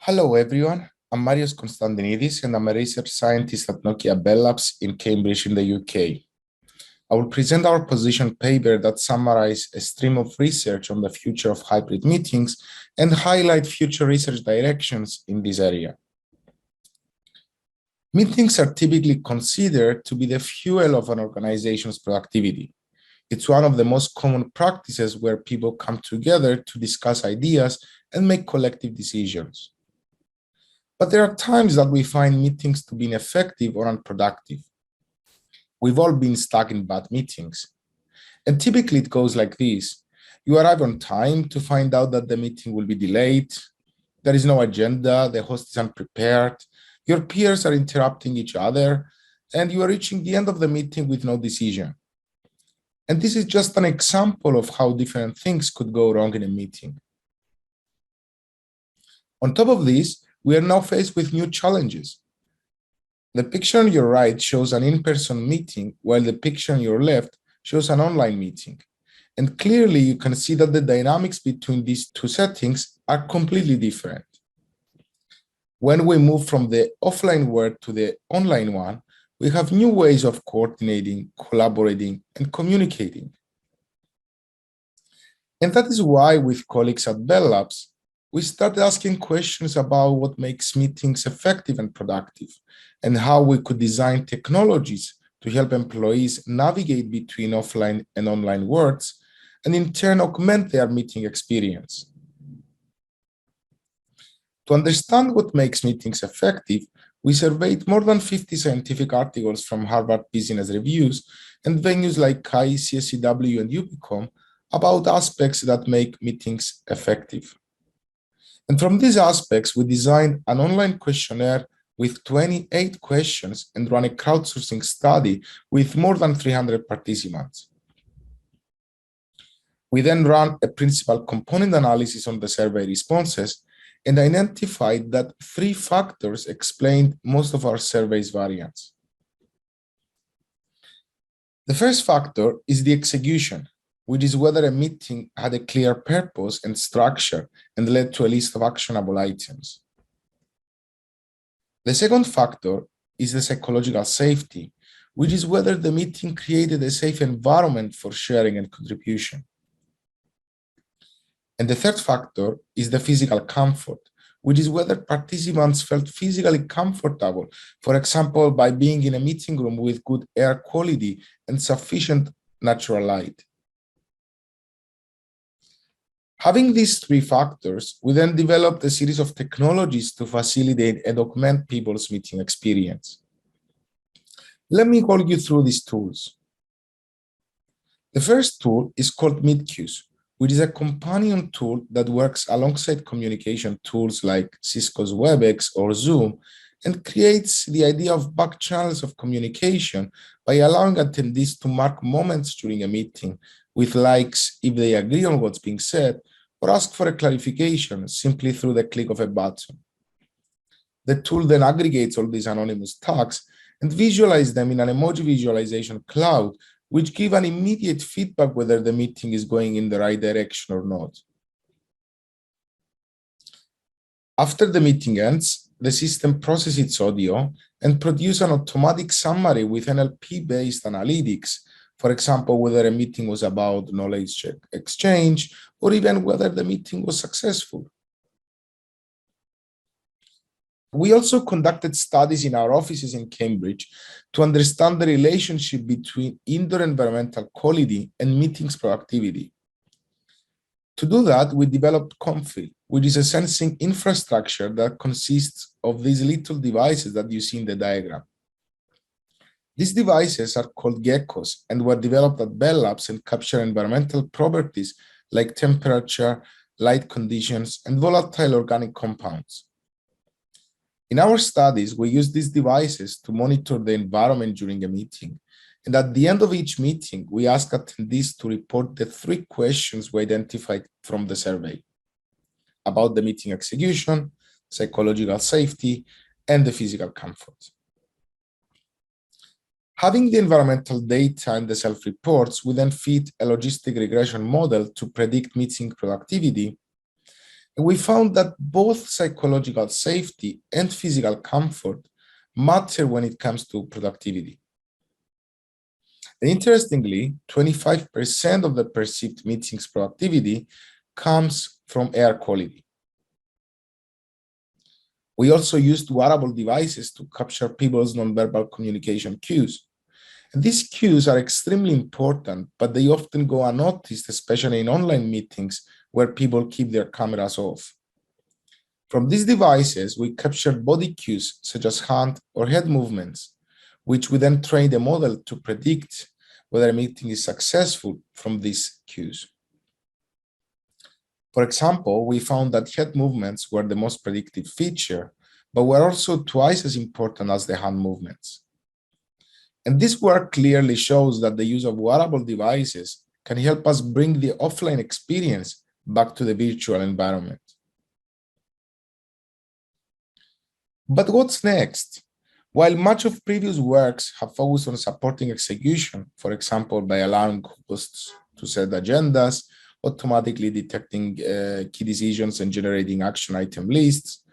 Hello, everyone. I'm Marios Konstantinidis, and I'm a research scientist at Nokia Bell Labs in Cambridge in the UK. I will present our position paper that summarizes a stream of research on the future of hybrid meetings and highlight future research directions in this area. Meetings are typically considered to be the fuel of an organization's productivity. It's one of the most common practices where people come together to discuss ideas and make collective decisions. But there are times that we find meetings to be ineffective or unproductive. We've all been stuck in bad meetings. And typically it goes like this. You arrive on time to find out that the meeting will be delayed. There is no agenda, the host is unprepared, your peers are interrupting each other, and you are reaching the end of the meeting with no decision. And this is just an example of how different things could go wrong in a meeting. On top of this, we are now faced with new challenges. The picture on your right shows an in-person meeting, while the picture on your left shows an online meeting. And clearly you can see that the dynamics between these two settings are completely different. When we move from the offline world to the online one, we have new ways of coordinating, collaborating, and communicating. And that is why with colleagues at Bell Labs, we started asking questions about what makes meetings effective and productive, and how we could design technologies to help employees navigate between offline and online worlds, and in turn augment their meeting experience. To understand what makes meetings effective, we surveyed more than 50 scientific articles from Harvard Business Reviews and venues like CHI, CSCW, and UPCOM about aspects that make meetings effective. And from these aspects, we designed an online questionnaire with 28 questions and ran a crowdsourcing study with more than 300 participants. We then ran a principal component analysis on the survey responses and identified that 3 factors explained most of our survey's variance. The first factor is the execution, which is whether a meeting had a clear purpose and structure and led to a list of actionable items. The second factor is the psychological safety, which is whether the meeting created a safe environment for sharing and contribution. And the third factor is the physical comfort, which is whether participants felt physically comfortable, for example, by being in a meeting room with good air quality and sufficient natural light. Having these 3 factors, we then developed a series of technologies to facilitate and augment people's meeting experience. Let me walk you through these tools. The first tool is called MeetQueues, which is a companion tool that works alongside communication tools like Cisco's WebEx or Zoom, and creates the idea of back channels of communication by allowing attendees to mark moments during a meeting with likes if they agree on what's being said, or ask for a clarification simply through the click of a button. The tool then aggregates all these anonymous tags and visualizes them in an emoji visualization cloud, which give an immediate feedback whether the meeting is going in the right direction or not. After the meeting ends, the system processes its audio and produces an automatic summary with NLP-based analytics. For example, whether a meeting was about knowledge exchange, or even whether the meeting was successful. We also conducted studies in our offices in Cambridge to understand the relationship between indoor environmental quality and meetings productivity. To do that, we developed Comfy, which is a sensing infrastructure that consists of these little devices that you see in the diagram. These devices are called geckos and were developed at Bell Labs and capture environmental properties like temperature, light conditions, and volatile organic compounds. In our studies, we use these devices to monitor the environment during a meeting. And at the end of each meeting, we ask attendees to report the 3 questions we identified from the survey about the meeting execution, psychological safety, and the physical comfort. Having the environmental data and the self-reports, we then feed a logistic regression model to predict meeting productivity. We found that both psychological safety and physical comfort matter when it comes to productivity. And interestingly, 25% of the perceived meetings productivity comes from air quality. We also used wearable devices to capture people's nonverbal communication cues. And these cues are extremely important, but they often go unnoticed, especially in online meetings where people keep their cameras off. From these devices, we captured body cues such as hand or head movements, which we then trained a model to predict whether a meeting is successful from these cues. For example, we found that head movements were the most predictive feature, but were also twice as important as the hand movements. And this work clearly shows that the use of wearable devices can help us bring the offline experience back to the virtual environment. But what's next? While much of previous works have focused on supporting execution, for example, by allowing hosts to set agendas, automatically detecting key decisions and generating action item lists,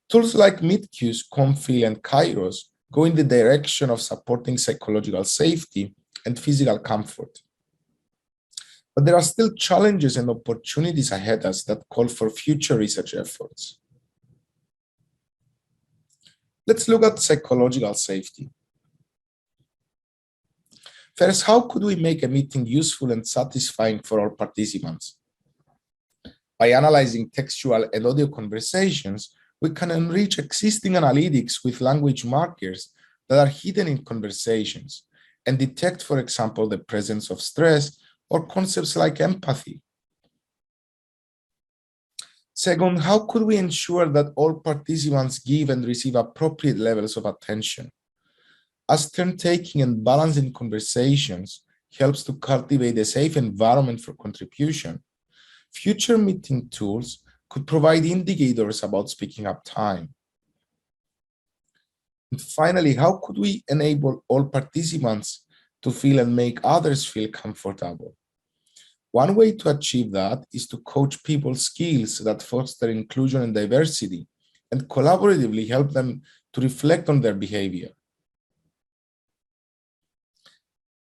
tools like MeetQueues, Confil, and Kairos go in the direction of supporting psychological safety and physical comfort. But there are still challenges and opportunities ahead of us that call for future research efforts. Let's look at psychological safety. First, how could we make a meeting useful and satisfying for all participants? By analyzing textual and audio conversations, we can enrich existing analytics with language markers that are hidden in conversations and detect, for example, the presence of stress or concepts like empathy. Second, how could we ensure that all participants give and receive appropriate levels of attention? As turn-taking and balancing conversations helps to cultivate a safe environment for contribution, future meeting tools could provide indicators about speaking up time. And finally, how could we enable all participants to feel and make others feel comfortable? One way to achieve that is to coach people's skills that foster inclusion and diversity and collaboratively help them to reflect on their behavior.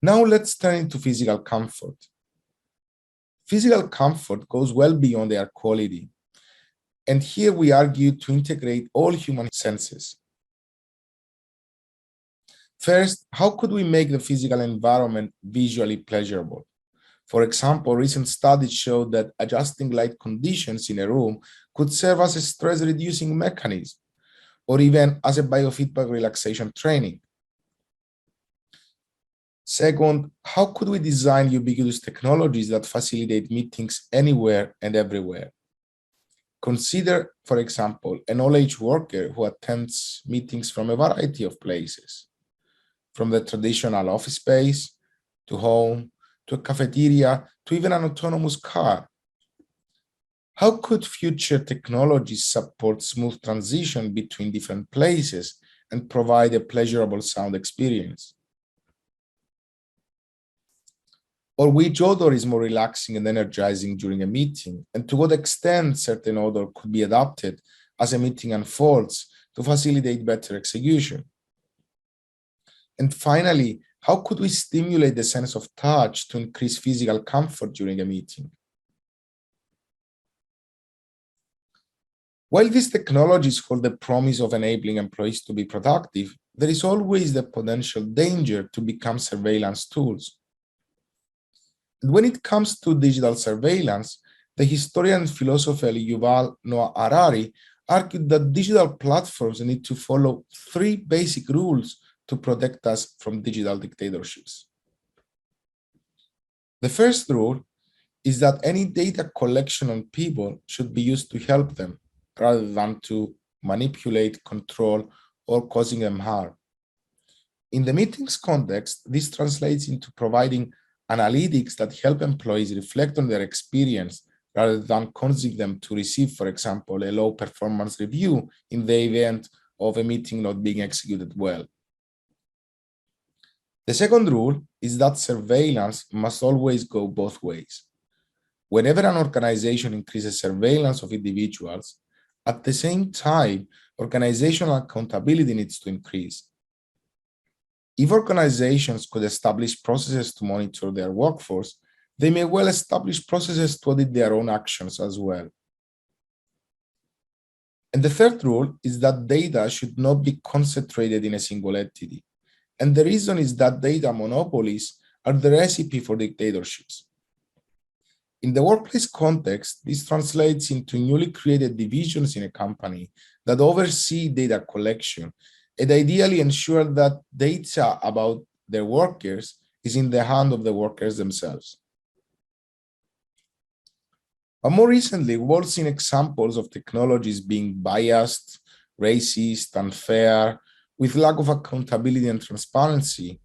Now let's turn into physical comfort. Physical comfort goes well beyond air quality. And here we argue to integrate all human senses. First, how could we make the physical environment visually pleasurable? For example, recent studies showed that adjusting light conditions in a room could serve as a stress-reducing mechanism, or even as a biofeedback relaxation training. Second, how could we design ubiquitous technologies that facilitate meetings anywhere and everywhere? Consider, for example, a knowledge worker who attends meetings from a variety of places, from the traditional office space to home, to a cafeteria, to even an autonomous car. How could future technologies support smooth transition between different places and provide a pleasurable sound experience? Or which odor is more relaxing and energizing during a meeting, and to what extent certain odor could be adapted as a meeting unfolds to facilitate better execution? And finally, how could we stimulate the sense of touch to increase physical comfort during a meeting? While these technologies hold the promise of enabling employees to be productive, there is always the potential danger to become surveillance tools. And when it comes to digital surveillance, the historian and philosopher Yuval Noah Harari argued that digital platforms need to follow three basic rules to protect us from digital dictatorships. The first rule is that any data collection on people should be used to help them rather than to manipulate, control, or causing them harm. In the meetings context, this translates into providing analytics that help employees reflect on their experience rather than causing them to receive, for example, a low performance review in the event of a meeting not being executed well. The second rule is that surveillance must always go both ways. Whenever an organization increases surveillance of individuals, at the same time, organizational accountability needs to increase. If organizations could establish processes to monitor their workforce, they may well establish processes to audit their own actions as well. And the third rule is that data should not be concentrated in a single entity. And the reason is that data monopolies are the recipe for dictatorships. In the workplace context, this translates into newly created divisions in a company that oversee data collection and ideally ensure that data about their workers is in the hand of the workers themselves. But more recently, we've all seen examples of technologies being biased, racist, unfair, with lack of accountability and transparency.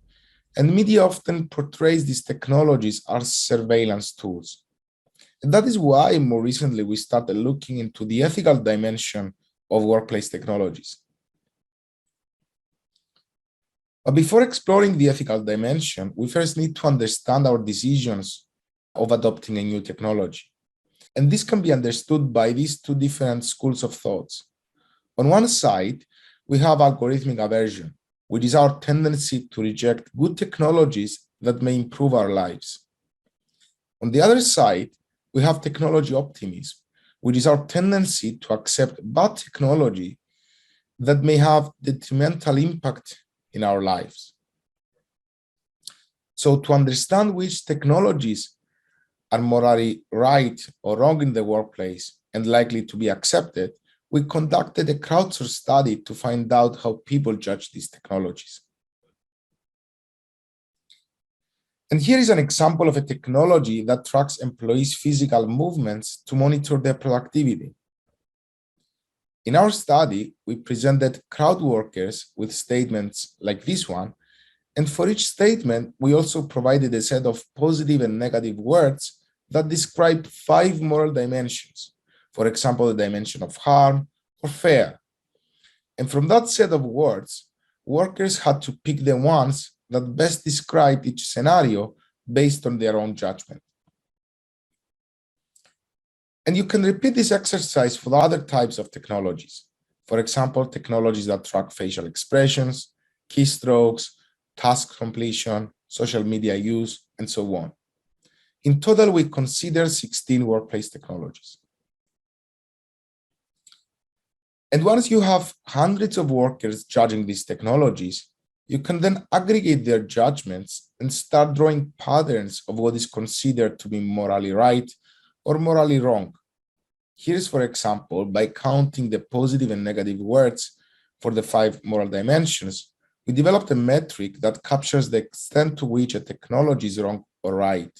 And media often portrays these technologies as surveillance tools. And that is why more recently we started looking into the ethical dimension of workplace technologies. But before exploring the ethical dimension, we first need to understand our decisions of adopting a new technology. And this can be understood by these two different schools of thoughts. On one side, we have algorithmic aversion, which is our tendency to reject good technologies that may improve our lives. On the other side, we have technology optimism, which is our tendency to accept bad technology that may have detrimental impact in our lives. So to understand which technologies are morally right or wrong in the workplace and likely to be accepted, we conducted a crowdsourced study to find out how people judge these technologies. And here is an example of a technology that tracks employees' physical movements to monitor their productivity. In our study, we presented crowd workers with statements like this one, and for each statement, we also provided a set of positive and negative words that describe 5 moral dimensions. For example, the dimension of harm or fair. And from that set of words, workers had to pick the ones that best describe each scenario based on their own judgment. And you can repeat this exercise for other types of technologies. For example, technologies that track facial expressions, keystrokes, task completion, social media use, and so on. In total, we consider 16 workplace technologies. And once you have hundreds of workers judging these technologies, you can then aggregate their judgments and start drawing patterns of what is considered to be morally right or morally wrong. Here's, for example, by counting the positive and negative words for the 5 moral dimensions, we developed a metric that captures the extent to which a technology is wrong or right.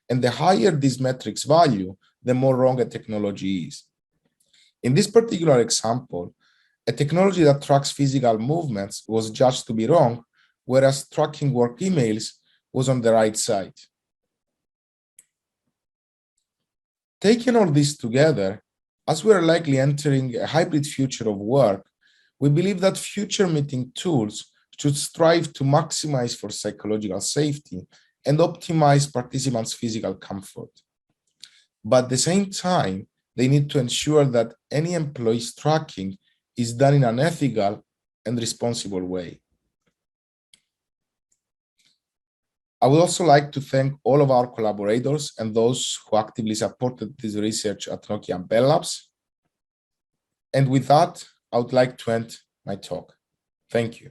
And the higher this metric's value, the more wrong a technology is. In this particular example, a technology that tracks physical movements was judged to be wrong, whereas tracking work emails was on the right side. Taking all this together, as we are likely entering a hybrid future of work, we believe that future meeting tools should strive to maximize for psychological safety and optimize participants' physical comfort. But at the same time, they need to ensure that any employee's tracking is done in an ethical and responsible way. I would also like to thank all of our collaborators and those who actively supported this research at Nokia and Bell Labs. And with that, I would like to end my talk. Thank you.